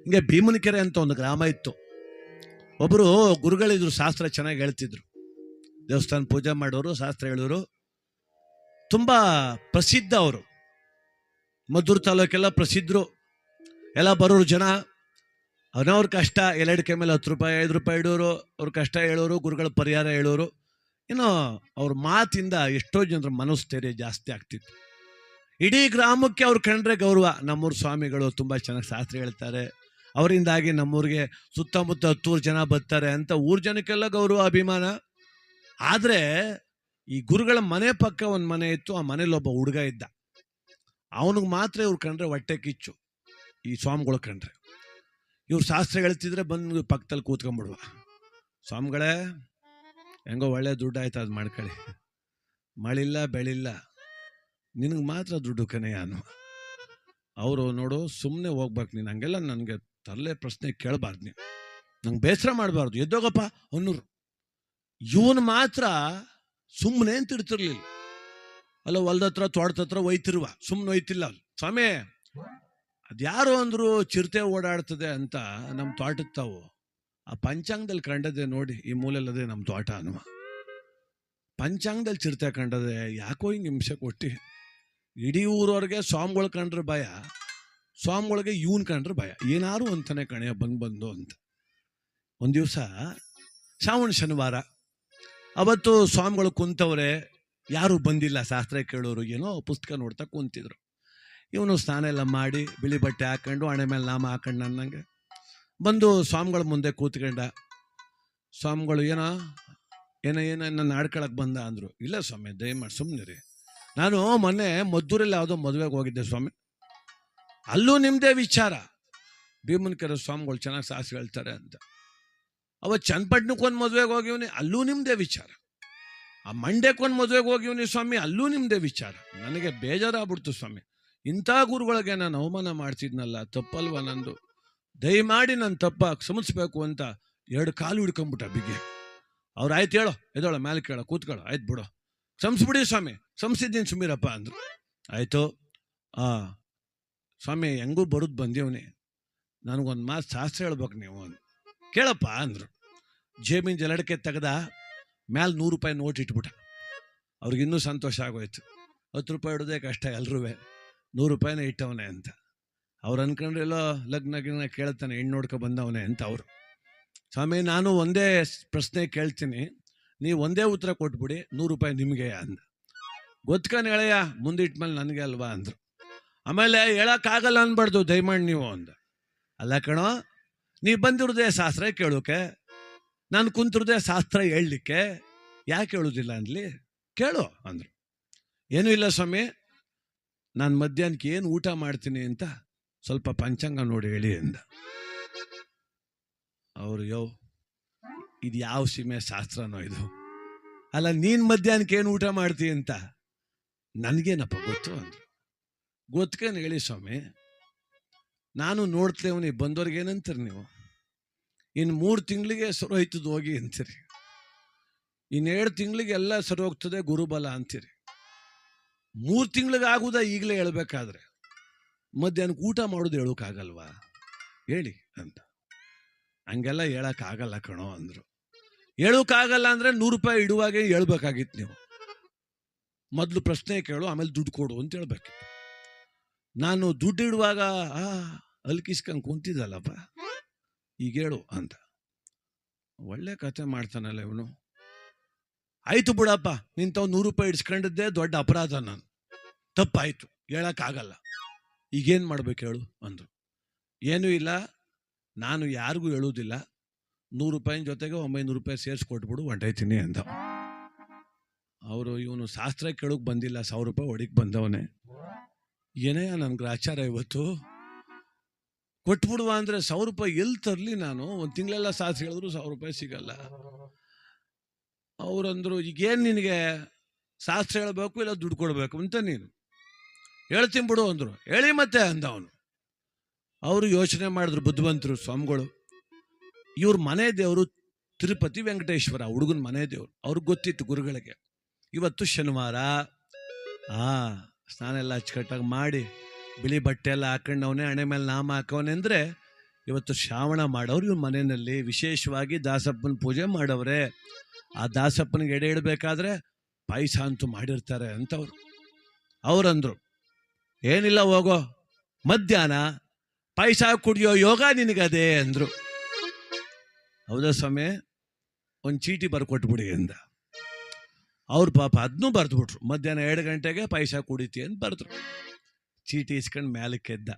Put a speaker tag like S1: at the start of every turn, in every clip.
S1: ಹಿಂಗೆ ಭೀಮನಕೆರೆ ಅಂತ ಒಂದು ಗ್ರಾಮ ಇತ್ತು. ಒಬ್ಬರು ಗುರುಗಳಿದ್ರು, ಶಾಸ್ತ್ರ ಚೆನ್ನಾಗಿ ಹೇಳ್ತಿದ್ರು. ದೇವಸ್ಥಾನ ಪೂಜೆ ಮಾಡೋರು, ಶಾಸ್ತ್ರ ಹೇಳೋರು, ತುಂಬ ಪ್ರಸಿದ್ಧ ಅವರು. ಮದ್ದೂರು ತಾಲೂಕೆಲ್ಲ ಪ್ರಸಿದ್ಧರು. ಎಲ್ಲ ಬರೋರು ಜನ. ಅವನವ್ರ ಕಷ್ಟ ಎಲ್ಲಡಿಕೆ ಮೇಲೆ 10 ರೂಪಾಯಿ 5 ರೂಪಾಯಿ ಇಡೋರು, ಅವ್ರ ಕಷ್ಟ ಹೇಳೋರು, ಗುರುಗಳ ಪರಿಹಾರ ಹೇಳೋರು. ಇನ್ನು ಅವ್ರ ಮಾತಿಂದ ಎಷ್ಟೋ ಜನರ ಮನಸ್ಥೈರ್ಯ ಜಾಸ್ತಿ ಆಗ್ತಿತ್ತು. ಇಡೀ ಗ್ರಾಮಕ್ಕೆ ಅವ್ರು ಕಂಡ್ರೆ ಗೌರವ. ನಮ್ಮೂರು ಸ್ವಾಮಿಗಳು ತುಂಬ ಚೆನ್ನಾಗಿ ಶಾಸ್ತ್ರ ಹೇಳ್ತಾರೆ, ಅವರಿಂದಾಗಿ ನಮ್ಮೂರಿಗೆ ಸುತ್ತಮುತ್ತ 10 ಜನ ಬರ್ತಾರೆ ಅಂತ ಊರ ಜನಕ್ಕೆಲ್ಲ ಗೌರವ, ಅಭಿಮಾನ. ಆದರೆ ಈ ಗುರುಗಳ ಮನೆ ಪಕ್ಕ ಒಂದು ಮನೆ ಇತ್ತು. ಆ ಮನೇಲಿ ಒಬ್ಬ ಹುಡುಗ ಇದ್ದ. ಅವನಿಗೆ ಮಾತ್ರ ಇವ್ರು ಕಂಡ್ರೆ ಹೊಟ್ಟೆ ಕಿಚ್ಚು. ಈ ಸ್ವಾಮಿಗಳು ಕಂಡ್ರೆ ಇವ್ರು ಶಾಸ್ತ್ರ ಹೇಳ್ತಿದ್ರೆ ಬಂದು ಪಕ್ಕದಲ್ಲಿ ಕೂತ್ಕೊಂಡ್ಬಿಡುವ. ಸ್ವಾಮಿಗಳೇ, ಹೆಂಗೋ ಒಳ್ಳೆ ದುಡ್ಡು ಆಯ್ತು, ಅದು ಮಾಡ್ಕೊಳ್ಳಿ, ಮಳಿಲ್ಲ ಬೆಳಿಲ್ಲ, ನಿನಗೆ ಮಾತ್ರ ದುಡ್ಡು ಕನೆಯಾನು. ಅವರು ನೋಡು, ಸುಮ್ಮನೆ ಹೋಗ್ಬೇಕು ನೀನು, ಹಂಗೆಲ್ಲ ನನಗೆ ತರಲೆ ಪ್ರಶ್ನೆ ಕೇಳಬಾರ್ದು, ನೀವು ನಂಗೆ ಬೇಸರ ಮಾಡಬಾರ್ದು, ಎದ್ದೋಗಪ್ಪ ಅನ್ನೂರು. ಇವನು ಮಾತ್ರ ಸುಮ್ಮನೆ ಅಂತ ಇಡ್ತಿರ್ಲಿಲ್ಲ. ಅಲ್ಲ ಹೊಲ್ದತ್ರ ತೋಟದತ್ರ ಒಯ್ತಿರುವ, ಸುಮ್ಮನೆ ಒಯ್ತಿಲ್ಲ. ಸ್ವಾಮಿ, ಅದ್ಯಾರು ಅಂದ್ರು ಚಿರತೆ ಓಡಾಡ್ತದೆ ಅಂತ ನಮ್ಮ ತೋಟದ ತಾವು ಆ ಪಂಚಾಂಗದಲ್ಲಿ ಕಂಡದೆ ನೋಡಿ, ಈ ಮೂಲೆಲ್ಲದೆ ನಮ್ಮ ತೋಟ ಅನ್ನುವ. ಪಂಚಾಂಗದಲ್ಲಿ ಚಿರತೆ ಕಂಡದೆ, ಯಾಕೋ ಹಿಂಗೆ ಹಿಂಸೆ ಕೊಟ್ಟು. ಇಡೀ ಊರವ್ರಿಗೆ ಸ್ವಾಮಿಗಳು ಕಂಡ್ರೆ ಭಯ, ಸ್ವಾಮಿಗಳಿಗೆ ಇವನ್ ಕಂಡ್ರೆ ಭಯ. ಏನಾರು ಅಂತಾನೆ ಕಣೆಯ ಬಂದು ಅಂತ. ಒಂದು ದಿವಸ ಶ್ರಾವಣ ಶನಿವಾರ, ಅವತ್ತು ಸ್ವಾಮಿಗಳು ಕುಂತವ್ರೆ, ಯಾರು ಬಂದಿಲ್ಲ ಶಾಸ್ತ್ರ ಕೇಳೋರು. ಏನೋ ಪುಸ್ತಕ ನೋಡ್ತಾ ಕುಂತಿದ್ರು. ಇವನು ಸ್ನಾನ ಎಲ್ಲ ಮಾಡಿ ಬಿಳಿ ಬಟ್ಟೆ ಹಾಕೊಂಡು ಹಣೆ ಮೇಲೆ ನಾಮ ಹಾಕೊಂಡು ನನ್ನಂಗೆ ಬಂದು ಸ್ವಾಮಿಗಳ ಮುಂದೆ ಕೂತ್ಕೊಂಡ. ಸ್ವಾಮಿಗಳು ಏನೋ ನನ್ನ ಆಡ್ಕೊಳಕ್ಕೆ ಬಂದ ಅಂದರು. ಇಲ್ಲ ಸ್ವಾಮಿ, ದಯಮಾಡಿ ಸುಮ್ಮನೆ ರೀ, ನಾನು ಮೊನ್ನೆ ಮದ್ದೂರಲ್ಲಿ ಯಾವುದೋ ಮದುವೆಗೆ ಹೋಗಿದ್ದೆ ಸ್ವಾಮಿ, ಅಲ್ಲೂ ನಿಮ್ಮದೇ ವಿಚಾರ. ಭೀಮನಕೆರೆ ಸ್ವಾಮಿಗಳು ಚೆನ್ನಾಗಿ ಶಾಸ್ತ್ರ ಹೇಳ್ತಾರೆ ಅಂತ. ಅವತ್ತು ಚನ್ನಪಟ್ಟಣಕ್ಕೊಂದು ಮದುವೆಗೆ ಹೋಗಿವ್ನಿ, ಅಲ್ಲೂ ನಿಮ್ಮದೇ ವಿಚಾರ. ಆ ಮಂಡ್ಯಕ್ಕೊಂದು ಮದುವೆಗೆ ಹೋಗಿವ್ನಿ ಸ್ವಾಮಿ, ಅಲ್ಲೂ ನಿಮ್ಮದೇ ವಿಚಾರ. ನನಗೆ ಬೇಜಾರಾಗ್ಬಿಡ್ತು ಸ್ವಾಮಿ, ಇಂಥ ಗುರುಗಳಿಗೆ ನಾನು ಅವಮಾನ ಮಾಡ್ತಿದ್ನಲ್ಲ, ತಪ್ಪಲ್ವ ನಂದು, ದಯಮಾಡಿ ನನ್ನ ತಪ್ಪ ಕ್ಷಮಿಸ್ಬೇಕು ಅಂತ 2 ಕಾಲು ಹಿಡ್ಕೊಂಬಿಟ್ಟ ಬಿಗ್ಗೆ. ಅವ್ರು ಆಯ್ತು ಹೇಳೋ, ಎದೋಳ ಮೇಲೆ ಕೇಳೋ, ಕೂತ್ಕೊಳ್ಳೋ, ಆಯ್ತು ಬಿಡೋ, ಕ್ಷಮಿಸ್ಬಿಡಿ ಸ್ವಾಮಿ, ಕ್ಷಮಿಸಿದ್ದೀನಿ ಸುಮೀರಪ್ಪ ಅಂದರು. ಆಯಿತು ಸ್ವಾಮಿ, ಹೆಂಗೂ ಬರೋದು ಬಂದೀವ್ನಿ, ನನಗೊಂದು ಮಾತು ಶಾಸ್ತ್ರ ಹೇಳ್ಬೇಕು ನೀವು, ಕೇಳಪ್ಪ ಅಂದರು. ಜೇಬಿನ ಜಲಡಕ್ಕೆ ತೆಗೆದ, ಮ್ಯಾಲೆ 100 ರೂಪಾಯಿ ನೋಟ್ ಇಟ್ಬಿಟ್ಟ. ಅವ್ರಿಗಿನ್ನೂ ಸಂತೋಷ ಆಗೋಯ್ತು. 10 ರೂಪಾಯಿ ಇಡೋದೇ ಕಷ್ಟ ಎಲ್ರೂ, 100 ರೂಪಾಯಿನೇ ಇಟ್ಟವನೇ ಅಂತ. ಅವ್ರು ಅನ್ಕೊಂಡ್ರೆಲ್ಲೋ ಲಗ್ನ ಕೇಳ್ತಾನೆ, ಹೆಣ್ಣು ನೋಡ್ಕೊ ಬಂದವನೇ ಅಂತ. ಅವರು, ಸ್ವಾಮಿ ನಾನು ಒಂದೇ ಪ್ರಶ್ನೆ ಕೇಳ್ತೀನಿ, ನೀವು ಒಂದೇ ಉತ್ತರ ಕೊಟ್ಬಿಡಿ, 100 ರೂಪಾಯಿ ನಿಮಗೆ ಅಂದ. ಗೊತ್ಕನ್ ಹೇಳಯ್ಯ, ಮುಂದಿಟ್ಮೇಲೆ ನನಗೆ ಅಲ್ವಾ ಅಂದರು. ಆಮೇಲೆ ಹೇಳೋಕ್ಕಾಗಲ್ಲ ಅನ್ಬಾರ್ದು, ದಯಮಾಡಿ ನೀವು ಅಂದ. ಅಲ್ಲ ಕಣೋ, ನೀವು ಬಂದಿರೋದೇ ಶಾಸ್ತ್ರ ಕೇಳೋಕೆ, ನಾನು ಕುಂತಿರೋದೇ ಶಾಸ್ತ್ರ ಹೇಳಲಿಕ್ಕೆ, ಯಾಕೆ ಹೇಳೋದಿಲ್ಲ ಅಂದ್ಲಿ, ಕೇಳು ಅಂದರು. ಏನೂ ಇಲ್ಲ ಸ್ವಾಮಿ, ನಾನು ಮಧ್ಯಾಹ್ನಕ್ಕೆ ಏನು ಊಟ ಮಾಡ್ತೀನಿ ಅಂತ ಸ್ವಲ್ಪ ಪಂಚಾಂಗ ನೋಡಿ ಹೇಳಿ ಅಂದ. ಅವರು, ಇದು ಯಾವ ಸೀಮೆ ಶಾಸ್ತ್ರನೋ ಇದು, ಅಲ್ಲ ನೀನು ಮಧ್ಯಾಹ್ನಕ್ಕೆ ಏನು ಊಟ ಮಾಡ್ತೀಯ ಅಂತ ನನಗೇನಪ್ಪ ಗೊತ್ತು ಅಂದರು. ಗೊತ್ಕೇನು ಹೇಳಿ ಸ್ವಾಮಿ, ನಾನು ನೋಡ್ತೇವನಿ, ಬಂದವ್ರಿಗೆ ಏನಂತೀರಿ ನೀವು, ಇನ್ನು 3 ತಿಂಗಳಿಗೆ ಸರಿ ಹೋಯ್ತದ ಹೋಗಿ ಅಂತೀರಿ, ಇನ್ನು 2 ತಿಂಗಳಿಗೆ ಎಲ್ಲ ಸರಿ ಹೋಗ್ತದೆ ಗುರುಬಲ ಅಂತೀರಿ. 3 ತಿಂಗಳಿಗೆ ಆಗುದ ಈಗಲೇ ಹೇಳ್ಬೇಕಾದ್ರೆ ಮಧ್ಯಾಹ್ನಕ್ಕೆ ಊಟ ಮಾಡೋದು ಹೇಳೋಕ್ಕಾಗಲ್ವಾ ಹೇಳಿ ಅಂತ. ಹಂಗೆಲ್ಲ ಹೇಳೋಕ್ಕಾಗಲ್ಲ ಕಣೋ ಅಂದರು. ಹೇಳೋಕ್ಕಾಗಲ್ಲ ಅಂದರೆ 100 ರೂಪಾಯಿ ಇಡುವಾಗೆ ಹೇಳ್ಬೇಕಾಗಿತ್ತು ನೀವು. ಮೊದಲು ಪ್ರಶ್ನೆ ಕೇಳು, ಆಮೇಲೆ ದುಡ್ಡು ಕೊಡು ಅಂತ ಹೇಳ್ಬೇಕಿತ್ತು. ನಾನು ದುಡ್ಡು ಇಡುವಾಗ ಅಲ್ಕಿಸ್ಕೊಂಡು ಕುಂತಿದ್ದಲ್ಲಪ್ಪ, ಈಗ ಹೇಳು ಅಂತ. ಒಳ್ಳೆ ಕತೆ ಮಾಡ್ತಾನಲ್ಲ ಇವನು. ಆಯ್ತು ಬಿಡಪ್ಪ, ನಿಂತವ್ 100 ರೂಪಾಯಿ ಇಡ್ಸ್ಕೊಂಡಿದ್ದೆ ದೊಡ್ಡ ಅಪರಾಧ, ನಾನು ತಪ್ಪಾಯ್ತು, ಹೇಳೋಕ್ಕಾಗಲ್ಲ, ಈಗೇನು ಮಾಡ್ಬೇಕು ಹೇಳು ಅಂದರು. ಏನೂ ಇಲ್ಲ, ನಾನು ಯಾರಿಗೂ ಹೇಳೋದಿಲ್ಲ, 100 ರೂಪಾಯಿನ ಜೊತೆಗೆ 900 ರೂಪಾಯಿ ಸೇರಿಸ್ಕೊಟ್ಬಿಡು, ಹೊಂಟೈತೀನಿ ಅಂದ. ಅವರು, ಇವನು ಶಾಸ್ತ್ರ ಕೇಳೋಕೆ ಬಂದಿಲ್ಲ, 1000 ರೂಪಾಯಿ ಹೊಡಿಗೆ ಬಂದವನೇ, ಏನೇ ನನ್ಗೆ ಆಚಾರ ಇವತ್ತು ಕೊಟ್ಬಿಡುವ ಅಂದರೆ 1000 ರೂಪಾಯಿ ಎಲ್ಲಿ ತರಲಿ ನಾನು, ಒಂದು ತಿಂಗಳೆಲ್ಲ ಶಾಸ್ತ್ರ ಹೇಳಿದ್ರು 1000 ರೂಪಾಯಿ ಸಿಗಲ್ಲ. ಅವರಂದ್ರು, ಈಗೇನು ನಿನಗೆ ಶಾಸ್ತ್ರ ಹೇಳಬೇಕು ಇಲ್ಲ ದುಡ್ಡು ಕೊಡಬೇಕು ಅಂತ, ನೀನು ಹೇಳ್ತೀನಿ ಬಿಡು ಅಂದರು. ಹೇಳಿ ಮತ್ತೆ ಅಂದ ಅವನು. ಅವರು ಯೋಚನೆ ಮಾಡಿದ್ರು, ಬುದ್ಧಿವಂತರು ಸ್ವಾಮಿಗಳು. ಇವ್ರ ಮನೆ ದೇವರು ತಿರುಪತಿ ವೆಂಕಟೇಶ್ವರ, ಹುಡುಗನ ಮನೆ ದೇವರು. ಅವ್ರಿಗೆ ಗೊತ್ತಿತ್ತು ಗುರುಗಳಿಗೆ, ಇವತ್ತು ಶನಿವಾರ, ಸ್ನಾನ ಎಲ್ಲ ಅಚ್ಚುಕಟ್ಟಾಗಿ ಮಾಡಿ ಬಿಳಿ ಬಟ್ಟೆ ಎಲ್ಲ ಹಾಕೊಂಡವನೇ, ಹಣೆ ಮೇಲೆ ನಾಮ ಹಾಕವನೆ ಅಂದರೆ ಇವತ್ತು ಶ್ರಾವಣ ಮಾಡೋರು ಇವ್ರ ಮನೆಯಲ್ಲಿ ವಿಶೇಷವಾಗಿ ದಾಸಪ್ಪನ ಪೂಜೆ ಮಾಡವ್ರೆ. ಆ ದಾಸಪ್ಪನಿಗೆ ಎಡೆ ಇಡಬೇಕಾದ್ರೆ ಪಾಯಸ ಅಂತೂ ಮಾಡಿರ್ತಾರೆ ಅಂತವ್ರು. ಅವ್ರಂದ್ರು, ಏನಿಲ್ಲ ಹೋಗೋ, ಮಧ್ಯಾಹ್ನ ಪಾಯಸ ಕುಡಿಯೋ ಯೋಗ ನಿನಗದೆ ಅಂದ್ರು. ಹೌದಾ ಸ್ವಾಮಿ, ಒಂದು ಚೀಟಿ ಬರ್ಕೊಟ್ಬಿಡಿ ಅಂದ. ಅವ್ರು ಪಾಪ ಅದನ್ನೂ ಬರೆದ್ಬಿಟ್ರು. ಮಧ್ಯಾಹ್ನ 2 ಗಂಟೆಗೆ ಪಾಯಸ ಕುಡಿತಿ ಅಂತ ಬರೆದ್ರು. ಚೀಟಿ ಇಸ್ಕೊಂಡು ಮ್ಯಾಲಕ್ಕೆದ್ದ.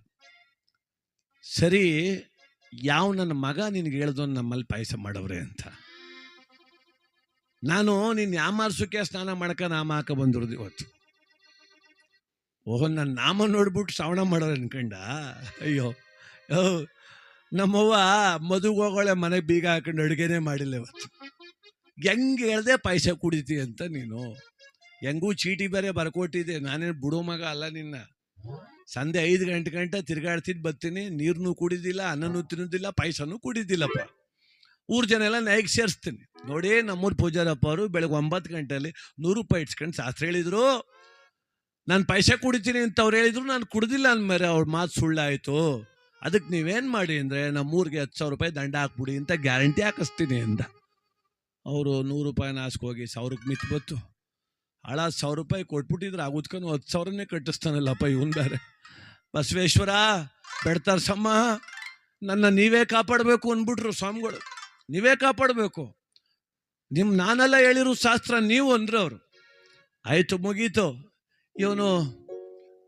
S1: ಸರಿ, ಯಾವ ನನ್ನ ಮಗ ನಿನ್ಗೆ ಹೇಳ್ದೋ ನಮ್ಮಲ್ಲಿ ಪಾಯಸ ಮಾಡವ್ರೆ ಅಂತ. ನಾನು ನಿನ್ನ ಯಾಮಾರ್ಸೋಕೆ ಸ್ನಾನ ಮಾಡ್ಕ ನಾಮ ಹಾಕ ಬಂದಿರೋದು ಇವತ್ತು. ಓಹೋ, ನನ್ನ ನಾಮ ನೋಡ್ಬಿಟ್ಟು ಶ್ರವಣ ಮಾಡೋರು ಅನ್ಕಂಡ. ಅಯ್ಯೋ, ನಮ್ಮವ್ವ ಮದುವೆ ಹೋಗೋಳೆ ಮನೆಗೆ ಬೀಗ ಹಾಕೊಂಡು ಅಡುಗೆನೇ ಮಾಡಿಲ್ಲ ಇವತ್ತು. ಹೆಂಗೆ ಹೇಳ್ದೆ ಪಾಯಸ ಕುಡಿತಿ ಅಂತ ನೀನು? ಹೆಂಗೂ ಚೀಟಿ ಬೇರೆ ಬರ್ಕೊಟ್ಟಿದ್ದೆ. ನಾನೇನು ಬಿಡೋ ಮಗ ಅಲ್ಲ ನಿನ್ನ. ಸಂಜೆ 5 ಗಂಟೆ ತಿರ್ಗಾಡ್ತಿದ್ದು ಬರ್ತೀನಿ. ನೀರನ್ನು ಕುಡಿದಿಲ್ಲ, ಅನ್ನನೂ ತಿನ್ನೋದಿಲ್ಲ, ಪಾಯಸನೂ ಕುಡಿದಿಲ್ಲಪ್ಪ. ಊರು ಜನ ಎಲ್ಲ ನೈಗೆ ಸೇರಿಸ್ತೀನಿ. ನೋಡಿ, ನಮ್ಮೂರು ಪೂಜಾರಪ್ಪ ಅವರು ಬೆಳಗ್ಗೆ 9 ಗಂಟೆಯಲ್ಲಿ 100 ರೂಪಾಯಿ ಇಟ್ಸ್ಕೊಂಡು ಶಾಸ್ತ್ರ ಹೇಳಿದ್ರು. ನಾನು ಪಾಯಸ ಕುಡಿತೀನಿ ಅಂತ ಅವ್ರು ಹೇಳಿದ್ರು. ನಾನು ಕುಡ್ದಿಲ್ಲ ಅಂದ್ಮೇಲೆ ಅವ್ರ ಮಾತು ಸುಳ್ಳಾಯಿತು. ಅದಕ್ಕೆ ನೀವೇನು ಮಾಡಿ ಅಂದರೆ ನಮ್ಮೂರಿಗೆ 10,000 ರೂಪಾಯಿ ದಂಡ ಹಾಕ್ಬಿಡಿ ಅಂತ ಗ್ಯಾರಂಟಿ ಹಾಕಿಸ್ತೀನಿ ಅಂದ. ಅವರು 100 ರೂಪಾಯಿನ ಹಾಸ್ಕೋಗಿ 1000ಕ್ಕೆ ಮಿತ್ ಬತ್ತು. ಹಳ 1000 ರೂಪಾಯಿ ಕೊಟ್ಬಿಟ್ಟಿದ್ರೆ ಆಗುತ್ಕೊಂಡು 10,000ನೇ ಕಟ್ಟಿಸ್ತಾನಲ್ಲಪ್ಪ ಇವನ್ ಬೇರೆ. ಬಸವೇಶ್ವರ ಬೆಡ್ತಾರ ಸಮ್ಮ, ನನ್ನ ನೀವೇ ಕಾಪಾಡಬೇಕು ಅಂದ್ಬಿಟ್ರು ಸ್ವಾಮಿಗಳು. ನೀವೇ ಕಾಪಾಡಬೇಕು, ನಾನೆಲ್ಲ ಹೇಳಿರು ಶಾಸ್ತ್ರ ನೀವು ಅಂದ್ರು ಅವರು. ಆಯಿತು, ಮುಗೀತು. ಇವನು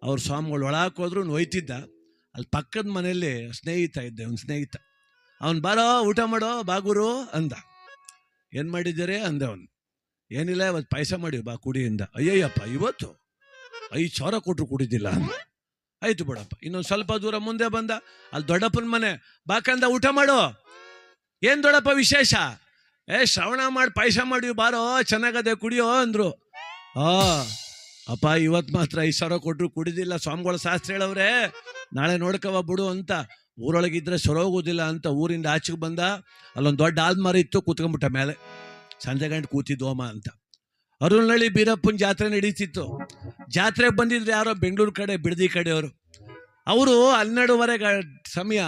S1: ಅವ್ರ ಸ್ವಾಮಿಗಳು ಒಳಕ್ಕೆ ಹೋದ್ರು. ಒಯ್ತಿದ್ದ. ಅಲ್ಲಿ ಪಕ್ಕದ ಮನೆಯಲ್ಲಿ ಸ್ನೇಹಿತ ಇದ್ದೆ, ಅವ್ನ ಸ್ನೇಹಿತ. ಅವನು ಬಾರೋ ಊಟ ಮಾಡೋ ಬಾಗುರು ಅಂದ. ಏನು ಮಾಡಿದ್ದಾರೆ ಅಂದೆ. ಅವನು ಏನಿಲ್ಲ, ಇವತ್ತು ಪಾಯಸ ಮಾಡಿ ಬಾ ಕುಡಿಯಿಂದ. ಅಯ್ಯಯ್ಯಪ್ಪ, ಇವತ್ತು 5,000 ಕೊಟ್ಟರು ಕುಡಿದಿಲ್ಲ ಅಂದ. ಆಯ್ತು ಬಿಡಪ್ಪ. ಇನ್ನೊಂದು ಸ್ವಲ್ಪ ದೂರ ಮುಂದೆ ಬಂದ. ಅಲ್ಲಿ ದೊಡ್ಡಪ್ಪನ ಮನೆ. ಬಾಕಂದ ಊಟ ಮಾಡು. ಏನು ದೊಡ್ಡಪ್ಪ ವಿಶೇಷ? ಶ್ರವಣ ಮಾಡಿ ಪಾಯಸ ಮಾಡಿ ಬಾರೋ, ಚೆನ್ನಾಗದೆ ಕುಡಿಯೋ ಅಂದರು. ಅಪ್ಪ, ಇವತ್ತು ಮಾತ್ರ 5,000 ಕೊಟ್ಟರು ಕುಡಿದಿಲ್ಲ. ಸ್ವಾಮಿಗಳ ಶಾಸ್ತ್ರ ಹೇಳವ್ರೆ, ನಾಳೆ ನೋಡ್ಕವ ಬಿಡು ಅಂತ. ಊರೊಳಗಿದ್ರೆ ಸರೋಗೋದಿಲ್ಲ ಅಂತ ಊರಿಂದ ಆಚೆಗೆ ಬಂದ. ಅಲ್ಲೊಂದು ದೊಡ್ಡ ಆಲ್ಮಾರಿ ಇತ್ತು, ಕೂತ್ಕೊಂಡ್ಬಿಟ್ಟ ಮೇಲೆ. ಸಂಜೆ ಗಂಟೆ ಕೂತಿದ್ದೋಮ ಅಂತ. ಅರುಣಳ್ಳಿ ಬೀರಪ್ಪನ ಜಾತ್ರೆ ನಡೀತಿತ್ತು. ಜಾತ್ರೆಗೆ ಬಂದಿದ್ರು ಯಾರೋ ಬೆಂಗಳೂರು ಕಡೆ, ಬಿಡದಿ ಕಡೆಯವರು. ಅವರು 12:30 ಸಮಯ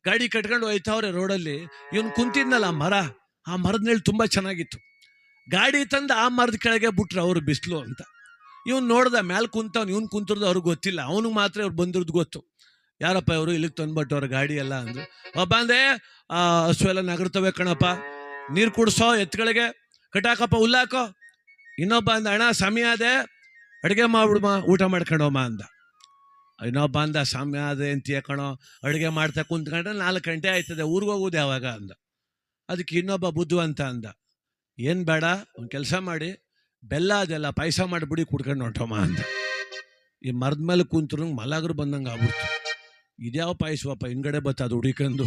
S1: ಗಾಡಿ ಕಟ್ಕೊಂಡು ಹೋಯ್ತವ್ರೆ ರೋಡಲ್ಲಿ. ಇವನು ಕುಂತಿದ್ನಲ್ಲ ಆ ಮರದ ನೆರಳು ತುಂಬ ಚೆನ್ನಾಗಿತ್ತು. ಗಾಡಿ ತಂದು ಆ ಮರದ ಕೆಳಗೆ ಬಿಟ್ರು ಅವರು, ಬಿಸಿಲು ಅಂತ. ಇವನು ನೋಡ್ದ, ಮ್ಯಾಲೆ ಕುಂತವ್ನು. ಇವ್ನು ಕುಂತಿರೋದು ಅವ್ರಿಗೆ ಗೊತ್ತಿಲ್ಲ, ಅವನಿಗೆ ಮಾತ್ರ ಅವ್ರು ಬಂದಿರೋದು ಗೊತ್ತು. ಯಾರಪ್ಪ ಇವರು ಇಲ್ಲಿಗೆ ತಂದ್ಬಿಟ್ಟು ಅವ್ರ ಗಾಡಿ ಎಲ್ಲ ಅಂದರು. ಒಬ್ಬ ಅಂದೆ, ಹಸು ಎಲ್ಲ ನಗರ್ತವೆ ಕಣಪ್ಪ, ನೀರು ಕುಡಿಸೋ ಎತ್ತುಗಳಿಗೆ, ಕಟಾಕಪ್ಪ ಹುಲ್ಲಾಕೋ. ಇನ್ನೊಬ್ಬ ಅಂದ, ಅಣ್ಣ ಸಮಯ ಅದೇ, ಅಡುಗೆ ಮಾಡ್ಬಿಡ್ಮ, ಊಟ ಮಾಡ್ಕೊಂಡೋಮ್ಮ ಅಂದ. ಇನ್ನೊಬ್ಬ ಅಂದ, ಸಮಯ ಅದೇ ಅಂತೀಯ ಕಣೋ, ಅಡುಗೆ ಮಾಡ್ತಾ ಕುಂತ್ಕೊಂಡ್ರೆ 4 ಗಂಟೆ ಆಯ್ತದೆ, ಊರಿಗೆ ಹೋಗೋದು ಯಾವಾಗ ಅಂದ. ಅದಕ್ಕೆ ಇನ್ನೊಬ್ಬ ಬುದ್ಧಿವಂತ ಅಂದ, ಏನು ಬೇಡ, ಒಂದು ಕೆಲಸ ಮಾಡಿ, ಬೆಲ್ಲ ಅದೆಲ್ಲ ಪಾಯಸ ಮಾಡಿಬಿಡಿ ಕುಡ್ಕೊಂಡು ಹೊಂಟೋಮ್ಮ ಅಂದ. ಈ ಮರದ ಮೇಲೆ ಕುಂತ್ರು ಮಲಗರು ಬಂದಂಗೆ ಆಗ್ಬಿಡ್ತು. ಇದ್ಯಾವ ಪಾಯಸವಪ್ಪ, ಹಿಂಗಡೆ ಬತ್ತದು ಹುಡಿಕೊಂಡು.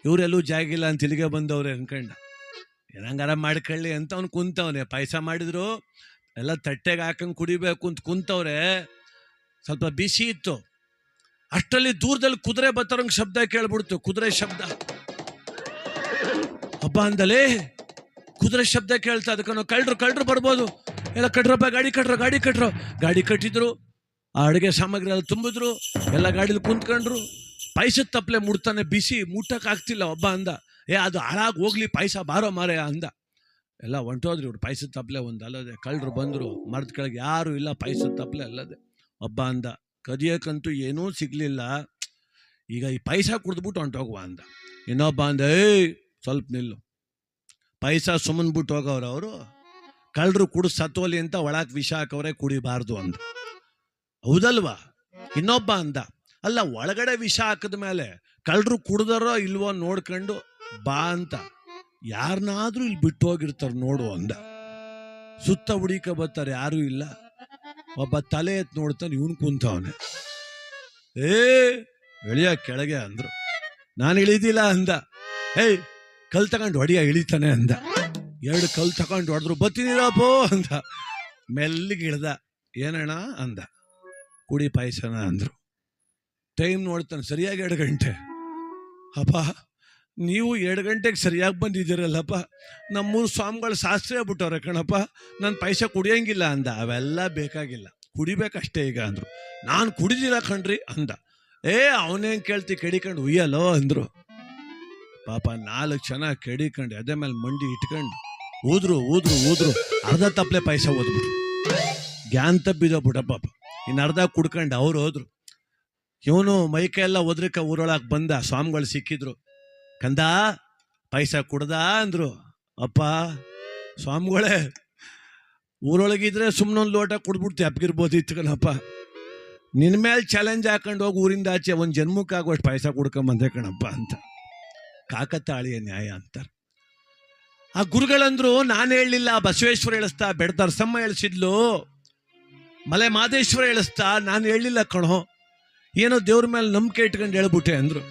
S1: ಇವರೆಲ್ಲೂ ಜಾಗಿಲ್ಲ ಅಂತ ಇಲ್ಲಿಗೆ ಬಂದವ್ರೆ ಅನ್ಕಂಡ. ಏನಂಗಾರ ಮಾಡ್ಕೊಳ್ಳಿ ಅಂತ ಅವ್ನು ಕುಂತವನೆ. ಪಾಯಸ ಮಾಡಿದ್ರು, ಎಲ್ಲ ತಟ್ಟೆಗೆ ಹಾಕಂಗೆ ಕುಡಿಬೇಕು ಅಂತ ಕುಂತವ್ರೆ. ಸ್ವಲ್ಪ ಬಿಸಿ ಇತ್ತು. ಅಷ್ಟರಲ್ಲಿ ದೂರದಲ್ಲಿ ಕುದುರೆ ಬತ್ತರಂಗೆ ಶಬ್ದ ಕೇಳ್ಬಿಡ್ತು. ಕುದುರೆ ಶಬ್ದ. ಹಬ್ಬ ಅಂದಲೇ ಕುದುರೆ ಶಬ್ದ ಕೇಳ್ತಾ. ಅದಕ್ಕೆ ನಾವು ಕಳ್ಳರು ಬರ್ಬೋದು, ಎಲ್ಲ ಕಟ್ರಪ್ಪ, ಗಾಡಿ ಕಟ್ಟಿದ್ರು. ಆ ಅಡುಗೆ ಸಾಮಗ್ರಿ ಎಲ್ಲ ತುಂಬಿದ್ರು. ಎಲ್ಲ ಗಾಡೀಲಿ ಕುಂತ್ಕೊಂಡ್ರು. ಪಾಯಸದ ತಪ್ಪಲೆ ಮುಡ್ತಾನೆ, ಬಿಸಿ ಮುಟ್ಟಕ್ಕೆ ಆಗ್ತಿಲ್ಲ. ಒಬ್ಬ ಅಂದ, ಅದು ಹಾಳಾಗಿ ಹೋಗ್ಲಿ ಪಾಯಸ, ಬಾರೋ ಮಾರೇ ಅಂದ. ಎಲ್ಲ ಹೊಂಟೋದ್ರಿ ಇವ್ರು. ಪಾಯಸದ ತಪ್ಪಲೆ ಒಂದು ಅಲ್ಲದೆ. ಕಳ್ಳರು ಬಂದರು. ಮರದ ಕೆಳಗೆ ಯಾರು ಇಲ್ಲ, ಪಾಯಸದ ತಪ್ಪಲೆ ಅಲ್ಲದೆ. ಒಬ್ಬ ಅಂದ, ಕದಿಯೋಕ್ಕಂತೂ ಏನೂ ಸಿಗಲಿಲ್ಲ, ಈಗ ಈ ಪಾಯಸ ಕುಡಿದ್ಬಿಟ್ಟು ಹೊಂಟೋಗುವ ಅಂದ. ಇನ್ನೊಬ್ಬ ಅಂದ, ಸ್ವಲ್ಪ ನಿಲ್ಲು, ಪಾಯಸ ಸುಮ್ಮನೆ ಬಿಟ್ಟು ಹೋಗವ್ರೆ ಅವರು. ಕಳ್ಳರು ಕುಡಿದು ಸತ್ತೋಲಿ ಅಂತ ಒಳಗೆ ವಿಷ ಹಾಕವ್ರೆ, ಕುಡಿಬಾರ್ದು ಅಂದ. ಹೌದಲ್ವಾ? ಇನ್ನೊಬ್ಬ ಅಂದ, ಅಲ್ಲ, ಒಳಗಡೆ ವಿಷ ಹಾಕಿದ ಮೇಲೆ ಕಳ್ಳರು ಕುಡ್ದಾರೋ ಇಲ್ವೋ ನೋಡ್ಕೊಂಡು ಬಾ ಅಂತ ಯಾರನ್ನಾದ್ರೂ ಇಲ್ಲಿ ಬಿಟ್ಟು ಹೋಗಿರ್ತಾರೆ ನೋಡು ಅಂದ. ಸುತ್ತ ಹುಡುಕ ಬರ್ತಾರೆ, ಯಾರೂ ಇಲ್ಲ. ಒಬ್ಬ ತಲೆ ಎತ್ತು ನೋಡ್ತಾನೆ, ಇವನು ಕುಂತವನೆ. ಎಳಿಯ ಕೆಳಗೆ ಅಂದ್ರು. ನಾನು ಇಳಿದಿಲ್ಲ ಅಂದ. ಕಲ್ ತಗೊಂಡು ಹೊಡಿಯ ಇಳಿತಾನೆ ಅಂದ. 2 ಕಲ್ ತಗೊಂಡು ಹೊಡೆದ್ರು. ಬತ್ತೀನಿರಪ್ಪೋ ಅಂದ. ಮೆಲ್ಲಿಗೆ ಇಳ್ದ. ಏನಣ್ಣ ಅಂದ. ಕುಡಿ ಪಾಯಸನ ಅಂದ್ರು. ಟೈಮ್ ನೋಡ್ತಾನೆ, ಸರಿಯಾಗಿ 2 ಗಂಟೆ. ಅಪ್ಪ, ನೀವು 2 ಗಂಟೆಗೆ ಸರಿಯಾಗಿ ಬಂದಿದ್ದೀರಲ್ಲಪ್ಪ, ನಮ್ಮೂರು ಸ್ವಾಮಿಗಳು ಶಾಸ್ತ್ರ ಬಿಟ್ಟವ್ರೆ ಕಣಪ್ಪ, ನಾನು ಪಾಯಸ ಕುಡಿಯೋಂಗಿಲ್ಲ ಅಂದ. ಅವೆಲ್ಲ ಬೇಕಾಗಿಲ್ಲ, ಕುಡಿಬೇಕಷ್ಟೇ ಈಗ ಅಂದರು. ನಾನು ಕುಡಿದಿಲ್ಲ ಕಣ್ರಿ ಅಂದ. ಅವನೇನು ಕೇಳ್ತಿ, ಕಡಿಕೊಂಡು ಉಯ್ಯಲ್ಲೋ ಅಂದರು. ಪಾಪ 4 ಜನ ಕೆಡಿಕೊಂಡು ಅದೇ ಮೇಲೆ ಮಂಡಿ ಇಟ್ಕೊಂಡು ಊದ್ರು ಅರ್ಧ ತಪ್ಪಲೆ ಪಾಯಸ ಓದ್ಬಿಟ್ರು. ಗ್ಯಾನ್ ತಪ್ಪಿದೋಗ್ಬಿಟ್ಟ ಪಾಪ. ಇನ್ನು ಅರ್ಧ ಕುಡ್ಕೊಂಡು ಅವ್ರು ಹೋದ್ರು. ಇವನು ಮೈಕೆಲ್ಲ ಒದ್ರಿಕ ಊರೊಳಗೆ ಬಂದ. ಸ್ವಾಮಿಗಳು ಸಿಕ್ಕಿದ್ರು. ಕಂದ ಪಾಯಸ ಕುಡ್ದ ಅಂದ್ರು. ಅಪ್ಪ ಸ್ವಾಮಿಗಳೇ, ಊರೊಳಗಿದ್ರೆ ಸುಮ್ಮನೊಂದು ಲೋಟ ಕುಡ್ಬಿಡ್ತಿ ಅಪ್ಗಿರ್ಬೋದಿತ್ತು ಕಣಪ್ಪ. ನಿನ್ನ ಮೇಲೆ ಚಾಲೆಂಜ್ ಹಾಕೊಂಡು ಹೋಗಿ ಊರಿಂದ ಆಚೆ ಒಂದು ಜನ್ಮಕ್ಕಾಗುವಷ್ಟು ಪಾಯಸ ಕುಡ್ಕೊಂಬಂದೆ ಕಣಪ್ಪ ಅಂತ. ಕಾಕತಾಳೀಯ ನ್ಯಾಯ ಅಂತಾರೆ. ಆ ಗುರುಗಳಂದ್ರು, ನಾನು ಹೇಳಲಿಲ್ಲ, ಬಸವೇಶ್ವರ ಹೇಳಿಸ್ತಾ, ಬೆಡದರ್ಸಮ್ಮ ಹೇಳಿಸಿದ್ಲು, ಮಲೆ ಮಾದೇಶ್ವರ ಹೇಳಿಸ್ತಾ, ನಾನು ಹೇಳಲಿಲ್ಲ ಕಣೋ, ಏನೋ ದೇವ್ರ ಮೇಲೆ ನಂಬಿಕೆ ಇಟ್ಕೊಂಡು ಹೇಳ್ಬಿಟ್ಟೆ ಅಂದ್ರು.